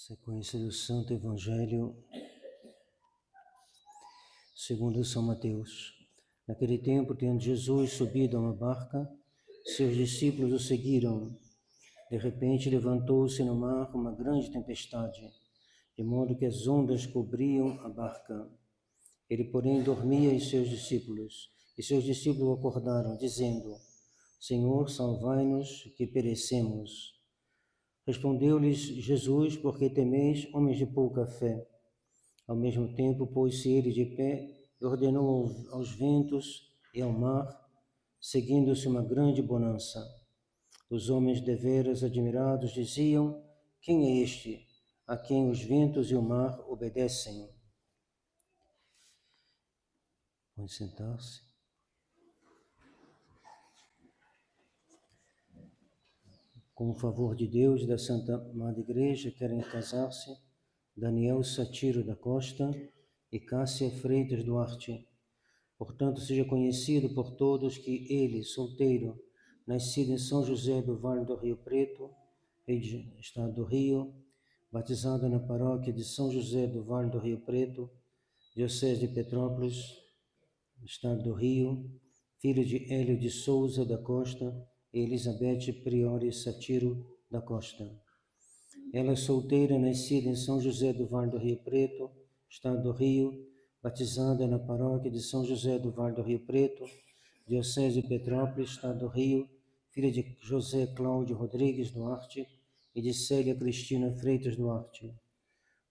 Sequência do Santo Evangelho segundo São Mateus. Naquele tempo, tendo Jesus subido a uma barca, seus discípulos o seguiram. De repente, levantou-se no mar uma grande tempestade, de modo que as ondas cobriam a barca. Ele, porém, dormia e seus discípulos o acordaram, dizendo: Senhor, salvai-nos, que perecemos. Respondeu-lhes Jesus: Por que temeis, homens de pouca fé? Ao mesmo tempo, pôs-se ele de pé e ordenou aos ventos e ao mar, seguindo-se uma grande bonança. Os homens deveras admirados diziam: Quem é este, a quem os ventos e o mar obedecem? Pode sentar-se. Com o favor de Deus e da Santa Madre Igreja, querem casar-se Daniel Satiro da Costa e Cássia Freitas Duarte. Portanto, seja conhecido por todos que ele, solteiro, nascido em São José do Vale do Rio Preto, Estado do Rio, batizado na paróquia de São José do Vale do Rio Preto, Diocese de Petrópolis, Estado do Rio, filho de Hélio de Souza da Costa e Elizabeth Priori Satiro da Costa. Ela, solteira, nascida em São José do Vale do Rio Preto, Estado do Rio, batizada na paróquia de São José do Vale do Rio Preto, Diocese de Petrópolis, Estado do Rio, filha de José Cláudio Rodrigues Duarte e de Célia Cristina Freitas Duarte.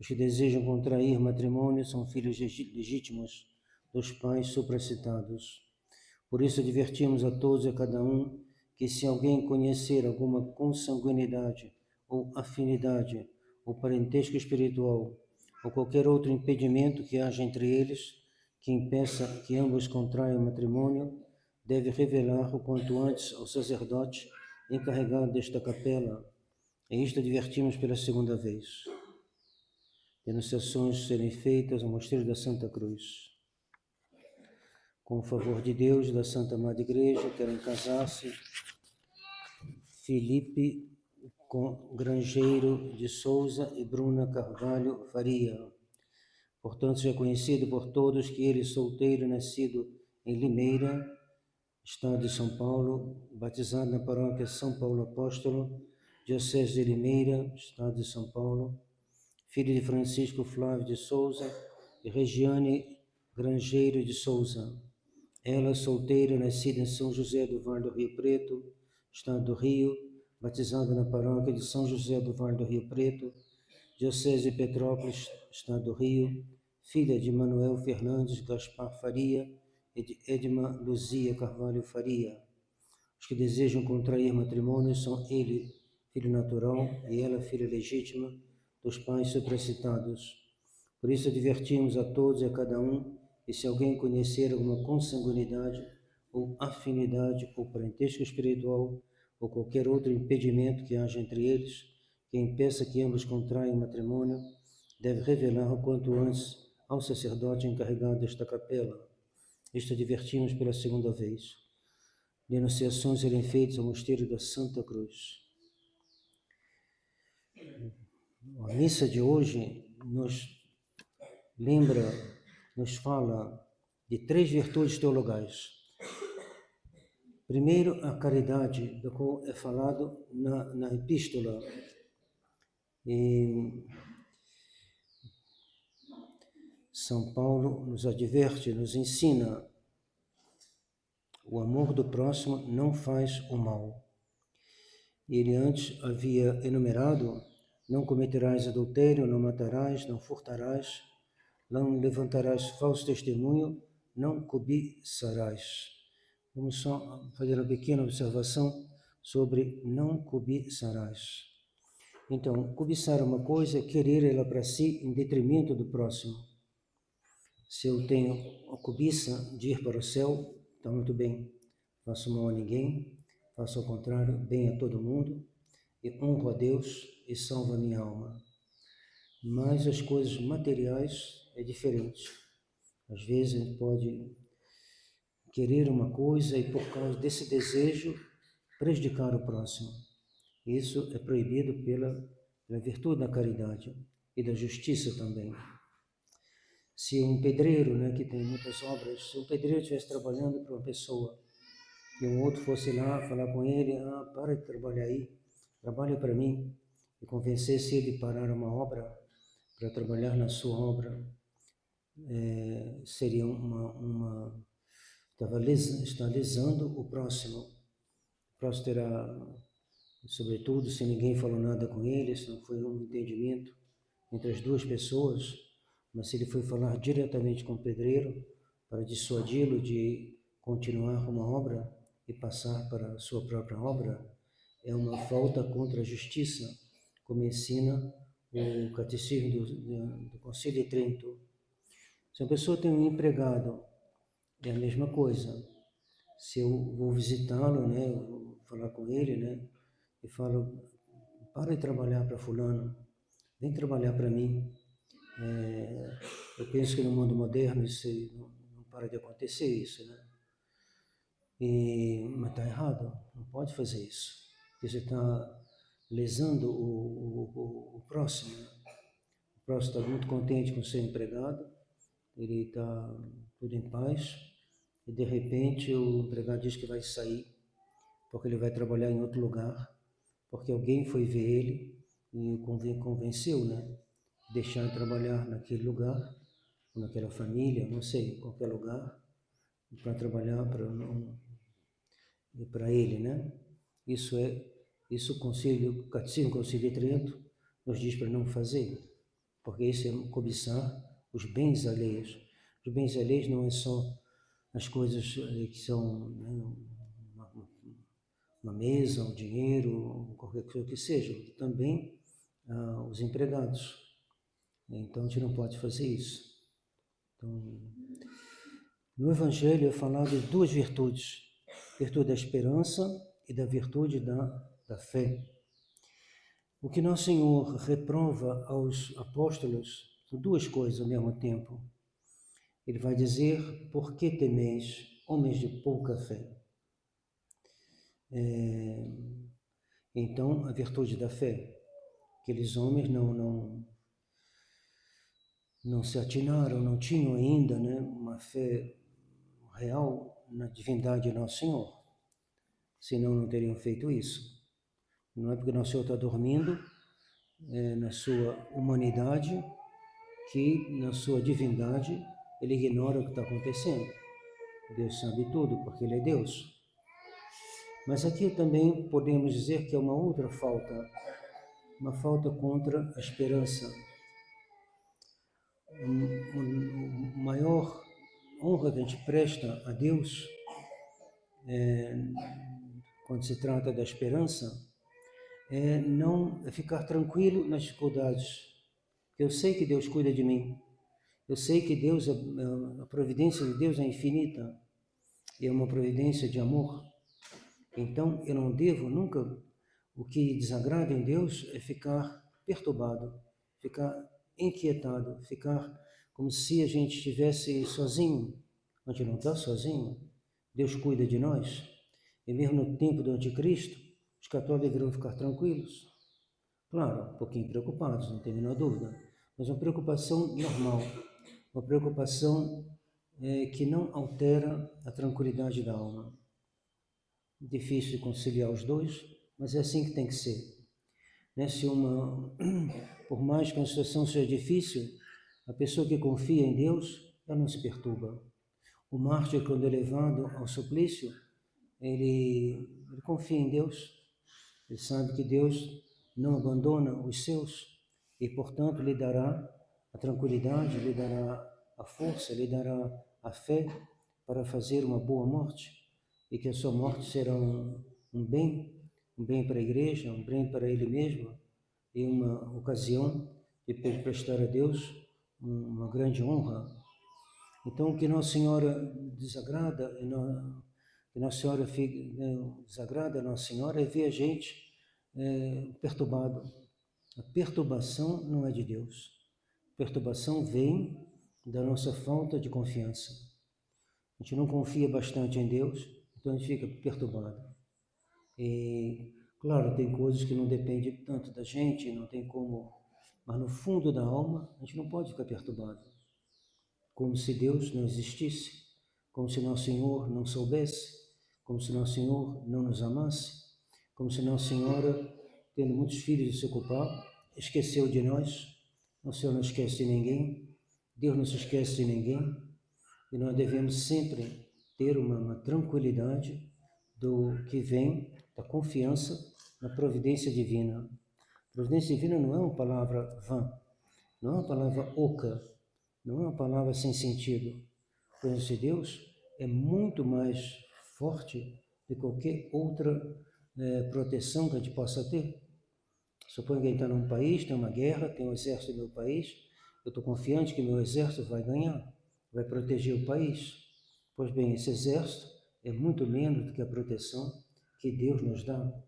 Os que desejam contrair matrimônio são filhos legítimos dos pais supracitados. Por isso advertimos a todos e a cada um que, se alguém conhecer alguma consanguinidade ou afinidade ou parentesco espiritual ou qualquer outro impedimento que haja entre eles que impeça que ambos contraiam matrimônio, deve revelar o quanto antes ao sacerdote encarregado desta capela. E isto advertimos pela segunda vez. Denunciações serem feitas ao Mosteiro da Santa Cruz. Com o favor de Deus e da Santa Madre Igreja, querem casar-se Felipe Grangeiro de Souza e Bruna Carvalho Faria. Portanto, seja conhecido por todos que ele, solteiro, nascido em Limeira, Estado de São Paulo, batizado na paróquia São Paulo Apóstolo, Diocese de Limeira, Estado de São Paulo, filho de Francisco Flávio de Souza e Regiane Grangeiro de Souza. Ela, solteira, nascida em São José do Vale do Rio Preto, Estado do Rio, batizada na paróquia de São José do Vale do Rio Preto, Diocese de Petrópolis, Estado do Rio, filha de Manuel Fernandes Gaspar Faria e de Edma Luzia Carvalho Faria. Os que desejam contrair matrimônio são ele, filho natural, e ela, filha legítima dos pais supracitados. Por isso advertimos a todos e a cada um, e se alguém conhecer alguma consanguinidade ou afinidade ou parentesco espiritual ou qualquer outro impedimento que haja entre eles, que impeça que ambos contraiam matrimônio, deve revelar o quanto antes ao sacerdote encarregado desta capela. Isto advertimos pela segunda vez. Denunciações serem feitas ao Mosteiro da Santa Cruz. A missa de hoje nos fala de 3 virtudes teologais. Primeiro, a caridade, do qual é falado na epístola. E São Paulo nos adverte, nos ensina: o amor do próximo não faz o mal. Ele antes havia enumerado: não cometerás adultério, não matarás, não furtarás, não levantarás falso testemunho, não cobiçarás. Vamos só fazer uma pequena observação sobre não cobiçarás. Então, cobiçar uma coisa é querer ela para si em detrimento do próximo. Se eu tenho a cobiça de ir para o céu, está muito bem. Faço mal a ninguém, faço ao contrário, bem a todo mundo, e honro a Deus e salvo a minha alma. Mas as coisas materiais é diferente. Às vezes a gente pode querer uma coisa e, por causa desse desejo, prejudicar o próximo. Isso é proibido pela pela virtude da caridade e da justiça também. Se um pedreiro, né, que tem muitas obras, se um pedreiro estivesse trabalhando para uma pessoa e um outro fosse lá falar com ele, para de trabalhar aí, trabalha para mim, e convencesse ele de parar uma obra para trabalhar na sua obra, seria está lesando o próximo. O próximo terá, sobretudo, se ninguém falou nada com ele, se não foi um entendimento entre as duas pessoas, mas se ele foi falar diretamente com o pedreiro para dissuadi-lo de continuar uma obra e passar para a sua própria obra, é uma falta contra a justiça, como ensina o Catecismo do Concílio de Trento. Se uma pessoa tem um empregado, é a mesma coisa. Se eu vou visitá-lo, né, vou falar com ele, né, e falo, para de trabalhar para fulano, vem trabalhar para mim. Eu penso que no mundo moderno isso não para de acontecer isso, né? Mas está errado, não pode fazer isso. Porque você está lesando o próximo. Né? O próximo está muito contente com o seu empregado, ele está tudo em paz, e de repente o empregado diz que vai sair, porque ele vai trabalhar em outro lugar, porque alguém foi ver ele e o convenceu, né? Deixar de trabalhar naquele lugar, ou naquela família, não sei, qualquer lugar, para trabalhar para ele, né? Isso o Catecismo do Concílio de Trento nos diz para não fazer, porque isso é cobiçar os bens alheios. Os bens alheios não é só as coisas que são, né, uma mesa, um dinheiro, qualquer coisa que seja, também os empregados. Então, a gente não pode fazer isso. Então, no Evangelho é falado de duas virtudes, a virtude da esperança e da virtude da fé. O que Nosso Senhor reprova aos apóstolos são duas coisas ao mesmo tempo. Ele vai dizer, por que temeis, homens de pouca fé? Então, a virtude da fé. Aqueles homens não se atinaram, não tinham ainda, né, uma fé real na divindade de Nosso Senhor. Senão não teriam feito isso. Não é porque Nosso Senhor está dormindo na sua humanidade que na sua divindade ele ignora o que está acontecendo. Deus sabe tudo, porque ele é Deus. Mas aqui também podemos dizer que é uma outra falta, uma falta contra a esperança. A maior honra que a gente presta a Deus, quando se trata da esperança, é não ficar tranquilo nas dificuldades. Eu sei que Deus cuida de mim. Eu sei que Deus, a providência de Deus é infinita. E é uma providência de amor. Então, eu não devo nunca, o que desagrada em Deus é ficar perturbado, ficar inquietado, ficar como se a gente estivesse sozinho. A gente não está sozinho. Deus cuida de nós. E mesmo no tempo do anticristo, os católicos deveriam ficar tranquilos. Claro, um pouquinho preocupados, não tem a menor dúvida. Mas uma preocupação normal. Uma preocupação que não altera a tranquilidade da alma. Difícil de conciliar os dois, mas é assim que tem que ser. Por mais que a situação seja difícil, a pessoa que confia em Deus, ela não se perturba. O mártir, quando é levado ao suplício, ele confia em Deus, ele sabe que Deus não abandona os seus e, portanto, lhe dará a tranquilidade, lhe dará a força, lhe dará a fé para fazer uma boa morte e que a sua morte será um bem para a igreja, um bem para ele mesmo e uma ocasião de prestar a Deus uma grande honra. Então, o que Nossa Senhora desagrada, desagrada a Nossa Senhora é ver a gente perturbado. A perturbação não é de Deus. A perturbação vem da nossa falta de confiança. A gente não confia bastante em Deus, então a gente fica perturbado. E Claro, tem coisas que não dependem tanto da gente, não tem como, mas no fundo da alma a gente não pode ficar perturbado, como se Deus não existisse, como se Nosso Senhor não soubesse, como se Nosso Senhor não nos amasse, como se Nossa Senhora, tendo muitos filhos de se ocupar, esqueceu de nós. Nosso Senhor não esquece de ninguém, Deus não se esquece de ninguém, e nós devemos sempre ter uma tranquilidade do que vem da confiança na providência divina. Providência divina não é uma palavra vã, não é uma palavra oca, não é uma palavra sem sentido. A providência de Deus é muito mais forte de qualquer outra proteção que a gente possa ter. Suponho que a gente está num país, tem uma guerra, tem um exército no meu país, eu estou confiante que meu exército vai ganhar, vai proteger o país. Pois bem, esse exército é muito menos do que a proteção que Deus nos dá.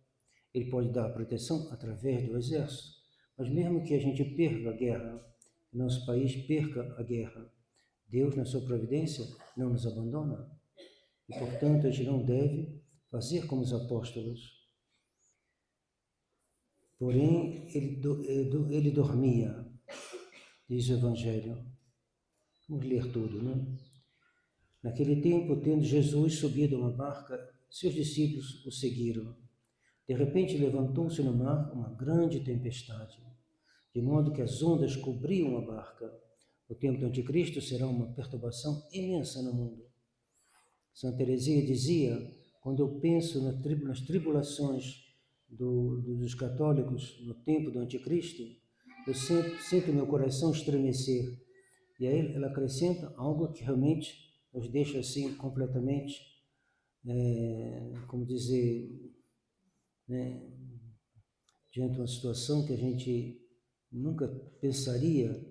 Ele pode dar a proteção através do exército, mas mesmo que a gente perca a guerra, nosso país perca a guerra, Deus, na sua providência, não nos abandona. E, portanto, a gente não deve fazer como os apóstolos. Porém, ele dormia, diz o Evangelho. Vamos ler tudo, né? Naquele tempo, tendo Jesus subido a uma barca, seus discípulos o seguiram. De repente, levantou-se no mar uma grande tempestade, de modo que as ondas cobriam a barca. O tempo do Anticristo será uma perturbação imensa no mundo. Santa Teresinha dizia, quando eu penso nas tribulações dos católicos no tempo do Anticristo, eu sinto meu coração estremecer. E aí ela acrescenta algo que realmente nos deixa assim completamente, como dizer, né, diante de uma situação que a gente nunca pensaria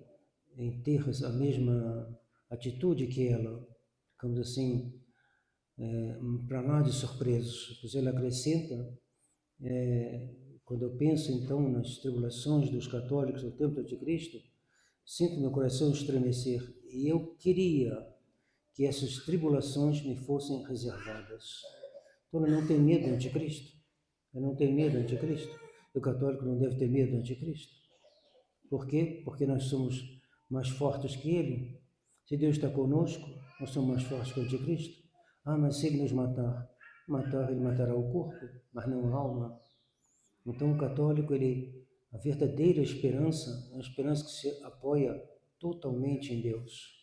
em ter a mesma atitude que ela, ficamos assim, para lá de surpresos. Pois ela acrescenta, quando eu penso então nas tribulações dos católicos no tempo do Anticristo, sinto meu coração estremecer e eu queria que essas tribulações me fossem reservadas. Então ela não tem medo do Anticristo, ela não tem medo do Anticristo. O católico não deve ter medo do Anticristo. Por quê? Porque nós somos mais fortes que ele. Se Deus está conosco, nós somos mais fortes que o Anticristo. Ah, mas se ele nos matar, ele matará o corpo, mas não a alma. Então o católico, a verdadeira esperança é uma esperança que se apoia totalmente em Deus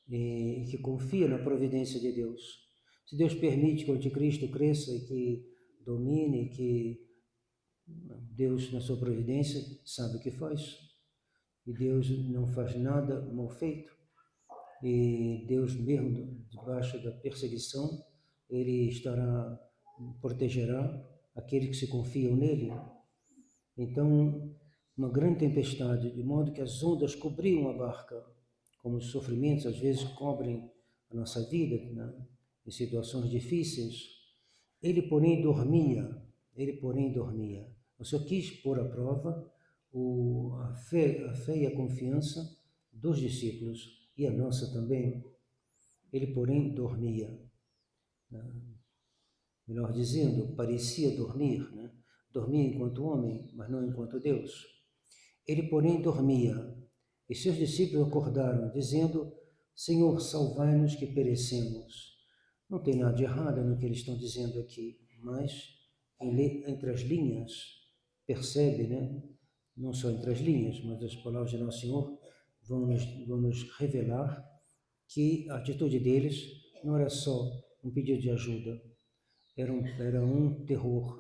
e que confia na providência de Deus. Se Deus permite que o Anticristo cresça e que domine, que Deus, na sua providência, sabe o que faz. E Deus não faz nada mal feito. E Deus, mesmo debaixo da perseguição, Ele protegerá aqueles que se confiam nele. Então, uma grande tempestade, de modo que as ondas cobriam a barca, como os sofrimentos às vezes cobrem a nossa vida, né? Em situações difíceis. Ele, porém, dormia. O Senhor quis pôr à prova a fé e a confiança dos discípulos e a nossa também. Ele, porém, dormia. Melhor dizendo, parecia dormir, né? Dormia enquanto homem, mas não enquanto Deus. Ele, porém, dormia, e seus discípulos acordaram, dizendo, Senhor, salvai-nos que perecemos. Não tem nada de errado no que eles estão dizendo aqui, mas entre as linhas, percebe, né? Não só entre as linhas, mas as palavras de Nosso Senhor vão nos revelar que a atitude deles não era só um pedido de ajuda, era um terror,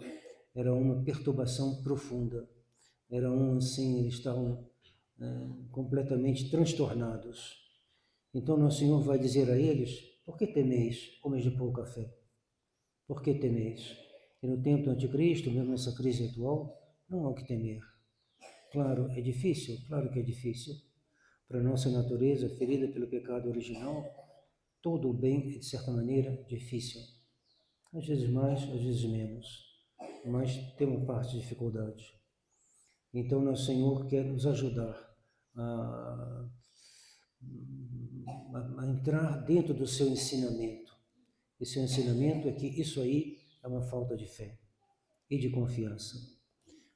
era uma perturbação profunda, assim, eles estavam completamente transtornados. Então Nosso Senhor vai dizer a eles, por que temeis, homens de pouca fé? Por que temeis? E no tempo do Anticristo, mesmo nessa crise atual, não há o que temer. Claro, é difícil, claro que é difícil. Para a nossa natureza, ferida pelo pecado original, todo o bem é, de certa maneira, difícil. Às vezes mais, às vezes menos. Mas tem uma parte de dificuldade. Então, Nosso Senhor quer nos ajudar a entrar dentro do seu ensinamento. E seu ensinamento é que isso aí é uma falta de fé. e de confiança.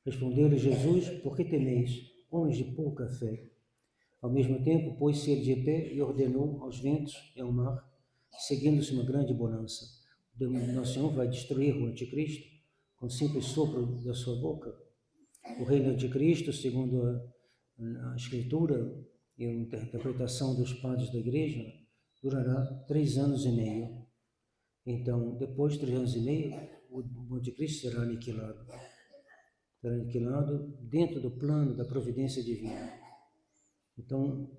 Respondeu-lhe Jesus: por que temeis, homens de pouca fé? Ao mesmo tempo, pôs-se ele de pé e ordenou aos ventos e ao mar, seguindo-se uma grande bonança. Nosso Senhor vai destruir o anticristo com simples sopro da sua boca. O reino do anticristo, segundo a Escritura e a interpretação dos padres da Igreja, durará 3 anos e meio. Então, depois de 3 anos e meio, o anticristo será aniquilado. Será aniquilado dentro do plano da providência divina. Então,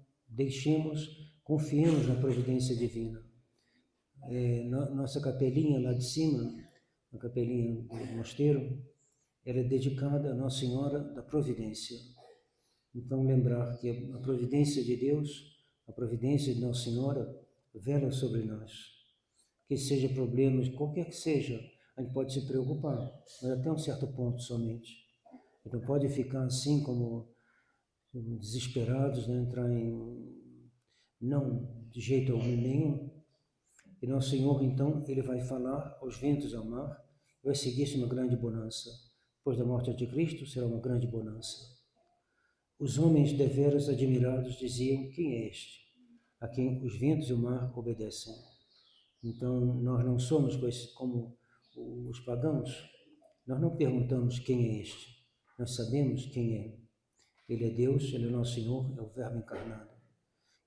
confiemos na providência divina. Nossa capelinha lá de cima, a capelinha do mosteiro, ela é dedicada a Nossa Senhora da Providência. Então, lembrar que a providência de Deus, a providência de Nossa Senhora, vela sobre nós. Que seja problemas, qualquer que seja, a gente pode se preocupar, mas até um certo ponto somente. Então, pode ficar assim como desesperados, né? Entrar não de jeito algum nenhum. E Nosso Senhor, então, ele vai falar aos ventos e ao mar, vai seguir-se uma grande bonança. Depois da morte de Cristo, será uma grande bonança. Os homens deveras admirados diziam: quem é este, a quem os ventos e o mar obedecem? Então, nós não somos como os pagãos, nós não perguntamos quem é este, nós sabemos quem é. Ele é Deus, ele é nosso Senhor, é o Verbo encarnado,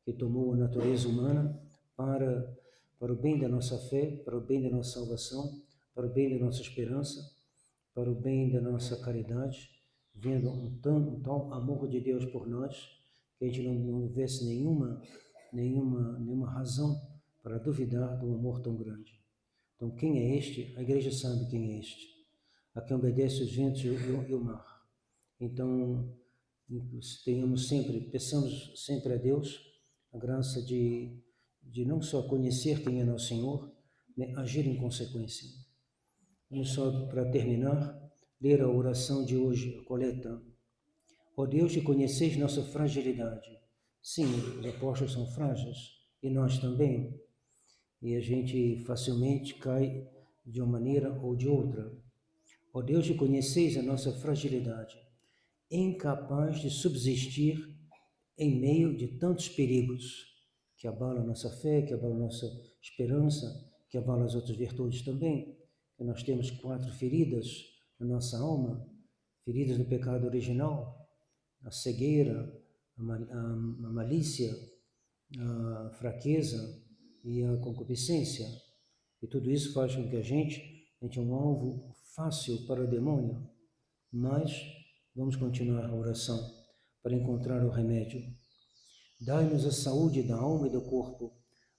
que tomou a natureza humana para o bem da nossa fé, para o bem da nossa salvação, para o bem da nossa esperança, para o bem da nossa caridade, vendo um tal amor de Deus por nós, que a gente não houvesse nenhuma razão para duvidar de um amor tão grande. Então, quem é este? A Igreja sabe quem é este, a quem obedece os ventos e o mar. Então, peçamos sempre a Deus a graça de não só conhecer quem é nosso Senhor, mas agir em consequência. Vamos só, para terminar, ler a oração de hoje, a coleta. Ó Deus, que conheceis nossa fragilidade. Sim, os apóstolos são frágeis, e nós também. E a gente facilmente cai de uma maneira ou de outra. Ó Deus, que conheceis a nossa fragilidade, incapaz de subsistir em meio de tantos perigos que abalam a nossa fé, que abalam a nossa esperança, que abalam as outras virtudes também. Que nós temos 4 feridas na nossa alma, feridas do pecado original, a cegueira, a malícia, a fraqueza e a concupiscência. E tudo isso faz com que a gente é um alvo fácil para o demônio. Mas vamos continuar a oração para encontrar o remédio. Dai-nos a saúde da alma e do corpo,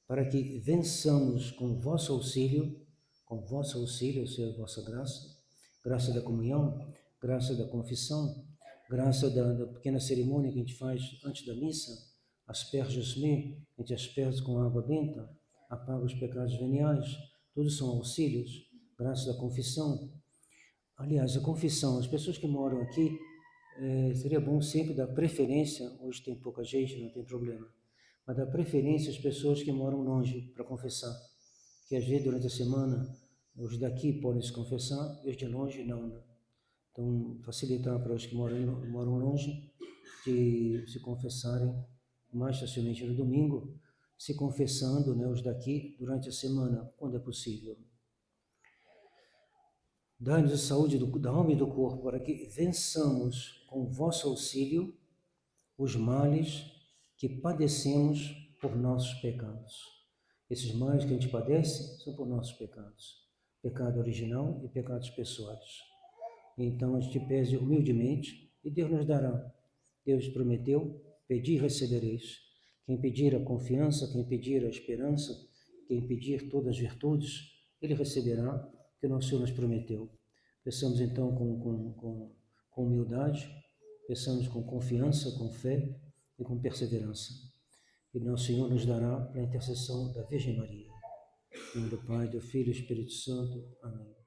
para que vençamos com vosso auxílio, ou seja, vossa graça, graça da comunhão, graça da confissão, graça da pequena cerimônia que a gente faz antes da missa, asperges-me, a gente asperge com água benta, apaga os pecados veniais, todos são auxílios, graça da confissão. Aliás, a confissão, as pessoas que moram aqui, seria bom sempre dar preferência, hoje tem pouca gente, não tem problema, mas dar preferência às pessoas que moram longe para confessar, que às vezes durante a semana os daqui podem se confessar e os de longe não, né? Então, facilitar para os que moram longe de se confessarem mais facilmente no domingo, se confessando, né, os daqui durante a semana, quando é possível. Dai-nos a saúde da alma e do corpo, para que vençamos com o vosso auxílio os males que padecemos por nossos pecados. Esses males que a gente padece são por nossos pecados. Pecado original e pecados pessoais. Então a gente pede humildemente e Deus nos dará. Deus prometeu: pedi e recebereis. Quem pedir a confiança, quem pedir a esperança, quem pedir todas as virtudes, ele receberá, que nosso Senhor nos prometeu. Peçamos então com humildade, peçamos com confiança, com fé e com perseverança. E nosso Senhor nos dará pela intercessão da Virgem Maria. Em nome do Pai, do Filho e do Espírito Santo. Amém.